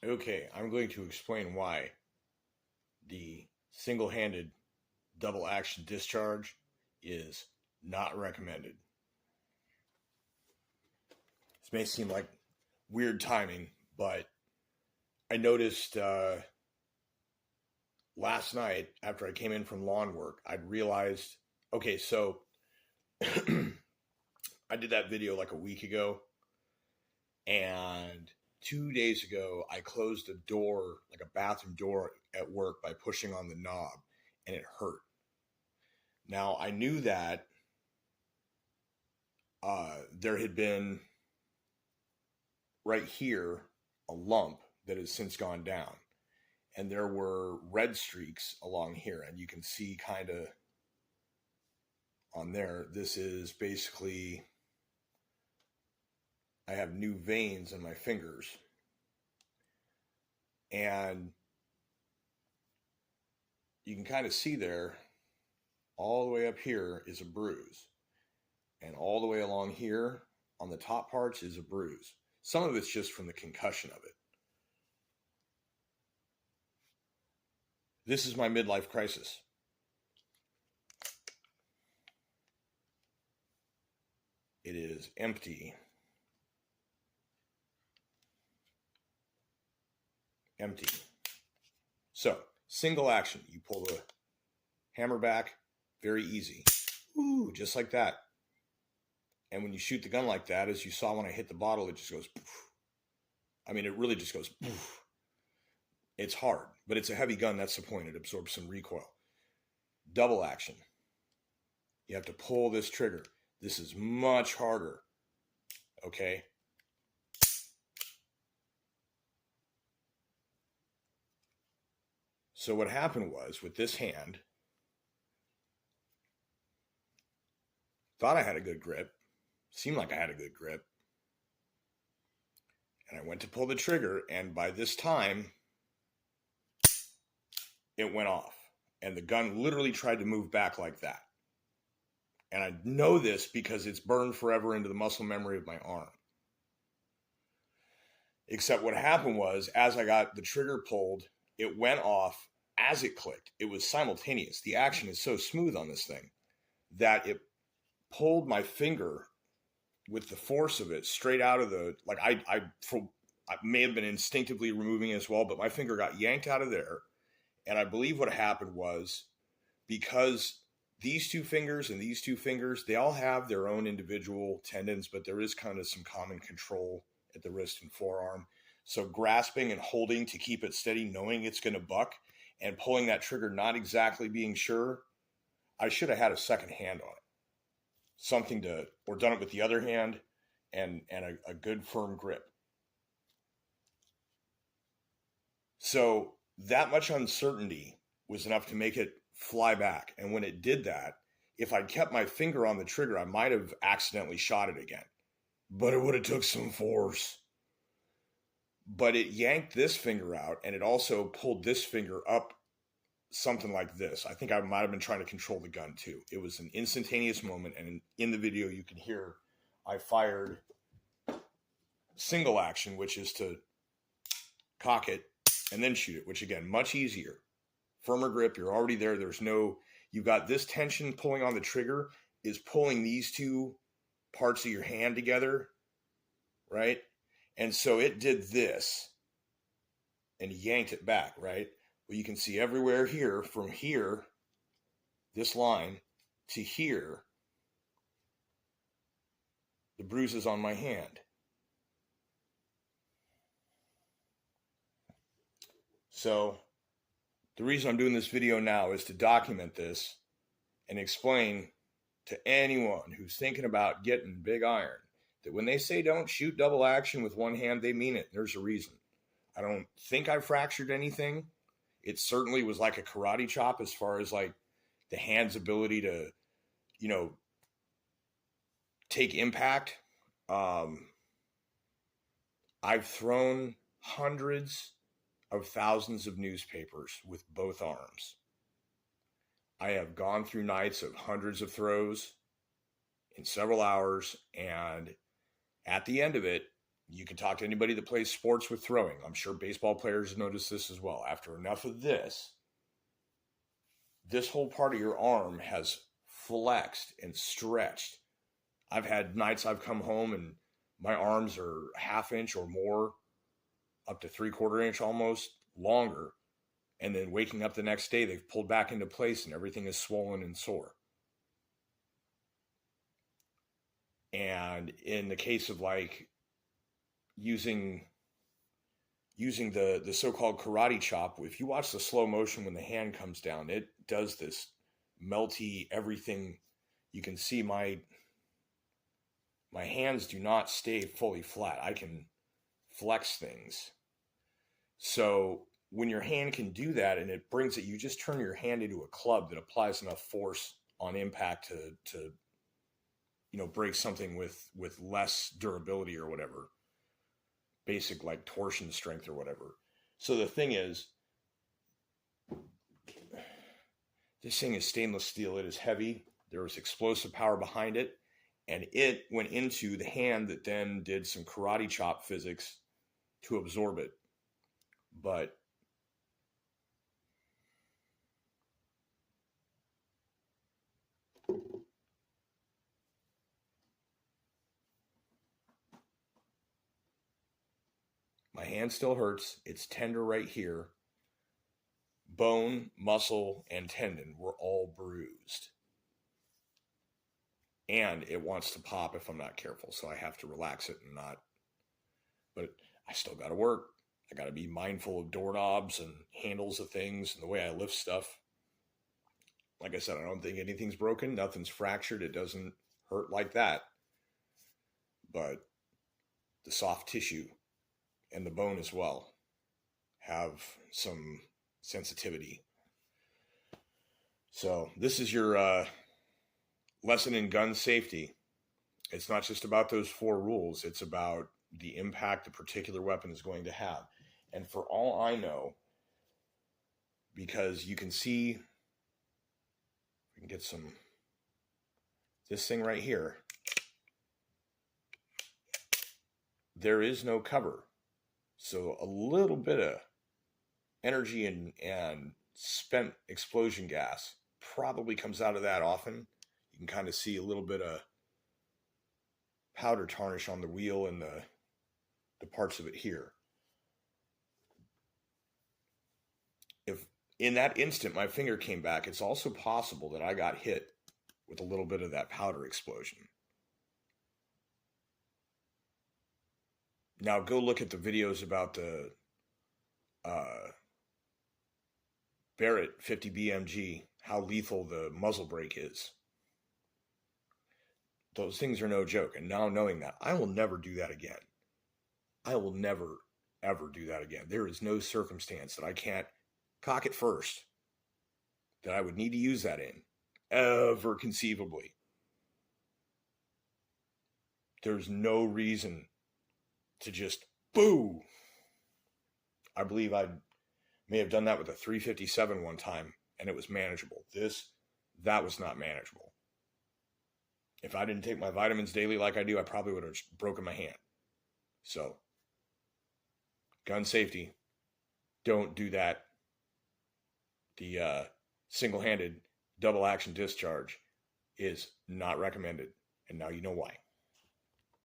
Okay, I'm going to explain why the single-handed double action discharge is not recommended. This may seem like weird timing, but I noticed last night after I came in from lawn work, I'd realized, okay, so I did that video like a week ago, and 2 days ago, I closed a door, like a bathroom door at work by pushing on the knob, and it hurt. Now, I knew that there had been right here a lump that has since gone down, and there were red streaks along here, and you can see kind of on there. This is basically, I have new veins in my fingers, and you can kind of see there all the way up here is a bruise, and all the way along here on the top parts is a bruise. Some of it's just from the concussion of it. This is my midlife crisis. It is empty. Empty. So, single action. You pull the hammer back, very easy. Ooh, just like that. And when you shoot the gun like that, as you saw when I hit the bottle, it just goes poof. I mean, it really just goes poof. It's hard, but it's a heavy gun. That's the point. It absorbs some recoil. Double action. You have to pull this trigger. This is much harder. Okay? So what happened was, with this hand, thought I had a good grip. Seemed like I had a good grip. And I went to pull the trigger, and by this time, it went off. And the gun literally tried to move back like that. And I know this because it's burned forever into the muscle memory of my arm. Except what happened was, as I got the trigger pulled, it went off as it clicked. It was simultaneous. The action is so smooth on this thing that it pulled my finger with the force of it straight out of the, like I may have been instinctively removing it as well, but my finger got yanked out of there. And I believe what happened was, because these two fingers and these two fingers, they all have their own individual tendons, but there is kind of some common control at the wrist and forearm. So grasping and holding to keep it steady, knowing it's going to buck, and pulling that trigger, not exactly being sure, I should have had a second hand on it. Something to, or done it with the other hand and a good firm grip. So that much uncertainty was enough to make it fly back. And when it did that, if I'd kept my finger on the trigger, I might have accidentally shot it again. But it would have took some force. But it yanked this finger out, and it also pulled this finger up something like this. I think I might have been trying to control the gun too. It was an instantaneous moment, and in the video you can hear I fired single action, which is to cock it and then shoot it, which again, much easier. Firmer grip, you're already there. There's no, you've got this tension pulling on the trigger is pulling these two parts of your hand together, right? And so it did this and yanked it back, right? Well, you can see everywhere here, from here, this line, to here, the bruises on my hand. So the reason I'm doing this video now is to document this and explain to anyone who's thinking about getting big iron that when they say don't shoot double action with one hand, they mean it. There's a reason. I don't think I fractured anything. It certainly was like a karate chop as far as like the hand's ability to, you know, take impact. I've thrown hundreds of thousands of newspapers with both arms. I have gone through nights of hundreds of throws in several hours, and at the end of it, You can talk to anybody that plays sports with throwing. I'm sure baseball players notice this as well. After enough of this whole part of your arm has flexed and stretched. I've had nights I've come home and my arms are ½ inch or more, up to 3/4 inch almost longer. And then waking up the next day, they've pulled back into place and everything is swollen and sore. And in the case of like using the so-called karate chop, if you watch the slow motion when the hand comes down, it does this melty everything. You can see my hands do not stay fully flat. I can flex things. So when your hand can do that and it brings it, you just turn your hand into a club that applies enough force on impact to break something with less durability or whatever. Basic like torsion strength or whatever. So the thing is, this thing is stainless steel. It is heavy. There was explosive power behind it. And it went into the hand that then did some karate chop physics to absorb it. But my hand still hurts. It's tender right here. Bone, muscle, and tendon were all bruised. And it wants to pop if I'm not careful. So I have to relax it and not. But I still got to work. I got to be mindful of doorknobs and handles of things and the way I lift stuff. Like I said, I don't think anything's broken. Nothing's fractured. It doesn't hurt like that. But the soft tissue and the bone as well have some sensitivity. So this is your lesson in gun safety. It's not just about those 4 rules. It's about the impact a particular weapon is going to have. And for all I know, because you can see, we can get this thing right here. There is no cover. So a little bit of energy and spent explosion gas probably comes out of that often. You can kind of see a little bit of powder tarnish on the wheel and the parts of it here. If in that instant my finger came back, it's also possible that I got hit with a little bit of that powder explosion. Now go look at the videos about the Barrett 50 BMG, how lethal the muzzle brake is. Those things are no joke. And now knowing that, I will never do that again. I will never, ever do that again. There is no circumstance that I can't cock it first that I would need to use that in, ever conceivably. There's no reason to just boo. I believe I may have done that with a 357 one time and it was manageable. That was not manageable. If I didn't take my vitamins daily like I do, I probably would have broken my hand. So, gun safety, don't do that. The single-handed double action discharge is not recommended. And now you know why.